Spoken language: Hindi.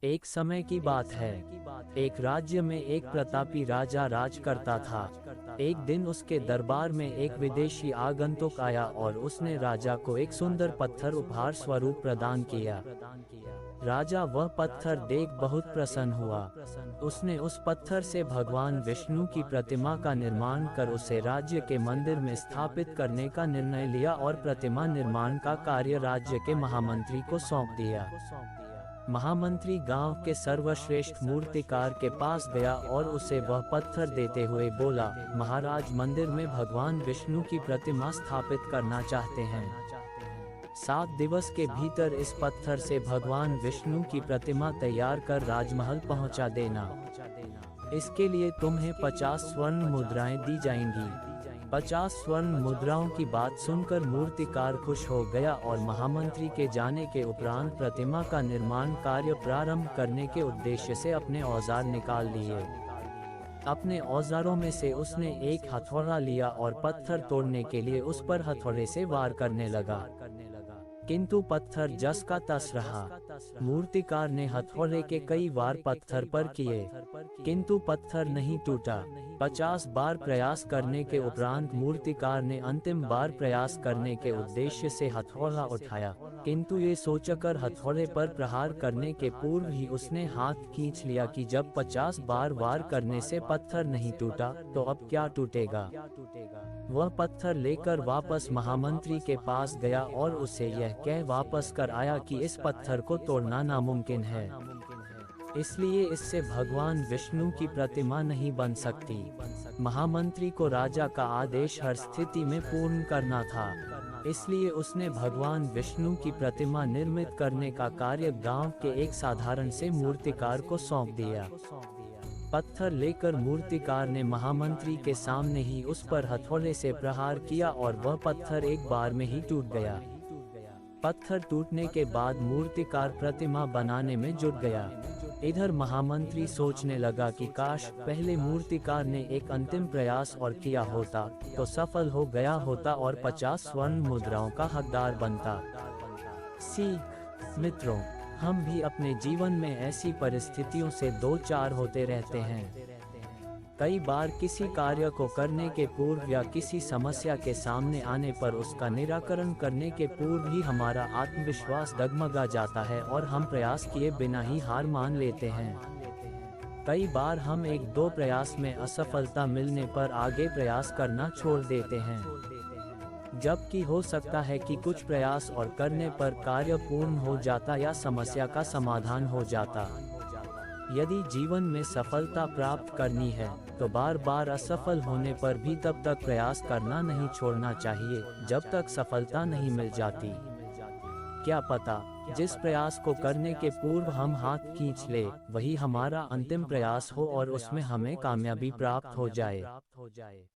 एक समय की बात है। एक राज्य में एक प्रतापी राजा राज करता था। एक दिन उसके दरबार में एक विदेशी आगंतुक आया और उसने राजा को एक सुंदर पत्थर उपहार स्वरूप प्रदान किया। राजा वह पत्थर देख बहुत प्रसन्न हुआ। उसने उस पत्थर से भगवान विष्णु की प्रतिमा का निर्माण कर उसे राज्य के मंदिर में स्थापित करने का निर्णय लिया और प्रतिमा निर्माण का कार्य राज्य के महामंत्री को सौंप दिया। महामंत्री गांव के सर्वश्रेष्ठ मूर्तिकार के पास गया और उसे वह पत्थर देते हुए बोला, महाराज मंदिर में भगवान विष्णु की प्रतिमा स्थापित करना चाहते हैं। 7 दिवस के भीतर इस पत्थर से भगवान विष्णु की प्रतिमा तैयार कर राजमहल पहुंचा देना। इसके लिए तुम्हें 50 स्वर्ण मुद्राएं दी जाएंगी। 50 स्वर्ण मुद्राओं की बात सुनकर मूर्तिकार खुश हो गया और महामंत्री के जाने के उपरांत प्रतिमा का निर्माण कार्य प्रारंभ करने के उद्देश्य से अपने औजार निकाल लिए। अपने औजारों में से उसने एक हथौड़ा लिया और पत्थर तोड़ने के लिए उस पर हथौड़े से वार करने लगा, किंतु पत्थर जस का तस रहा। मूर्तिकार ने हथौड़े के कई वार पत्थर पर किए, किंतु पत्थर नहीं टूटा। 50 बार प्रयास करने के उपरांत मूर्तिकार ने अंतिम बार प्रयास करने के उद्देश्य से हथौड़ा उठाया, किंतु ये सोचकर हथौड़े पर प्रहार करने के पूर्व ही उसने हाथ खींच लिया कि जब 50 बार वार करने से पत्थर नहीं टूटा तो अब क्या टूटेगा। वह पत्थर लेकर वापस महामंत्री के पास गया और उसे यह कह वापस कर आया कि इस पत्थर को तोड़ना नामुमकिन है, इसलिए इससे भगवान विष्णु की प्रतिमा नहीं बन सकती। महामंत्री को राजा का आदेश हर स्थिति में पूर्ण करना था, इसलिए उसने भगवान विष्णु की प्रतिमा निर्मित करने का कार्य गांव के एक साधारण से मूर्तिकार को सौंप दिया। पत्थर लेकर मूर्तिकार ने महामंत्री के सामने ही उस पर हथौड़े से प्रहार किया और वह पत्थर एक बार में ही टूट गया। पत्थर टूटने के बाद मूर्तिकार प्रतिमा बनाने में जुट गया। इधर महामंत्री सोचने लगा कि काश पहले मूर्तिकार ने एक अंतिम प्रयास और किया होता तो सफल हो गया होता और 50 स्वर्ण मुद्राओं का हकदार बनता। सीख मित्रों, हम भी अपने जीवन में ऐसी परिस्थितियों से दो चार होते रहते हैं। कई बार किसी कार्य को करने के पूर्व या किसी समस्या के सामने आने पर उसका निराकरण करने के पूर्व ही हमारा आत्मविश्वास डगमगा जाता है और हम प्रयास किए बिना ही हार मान लेते हैं। कई बार हम 1-2 प्रयास में असफलता मिलने पर आगे प्रयास करना छोड़ देते हैं, जबकि हो सकता है कि कुछ प्रयास और करने पर कार्य पूर्ण हो जाता या समस्या का समाधान हो जाता। यदि जीवन में सफलता प्राप्त करनी है तो बार बार असफल होने पर भी तब तक प्रयास करना नहीं छोड़ना चाहिए जब तक सफलता नहीं मिल जाती। क्या पता जिस प्रयास को करने के पूर्व हम हाथ खींच ले वही हमारा अंतिम प्रयास हो और उसमें हमें कामयाबी प्राप्त हो जाए।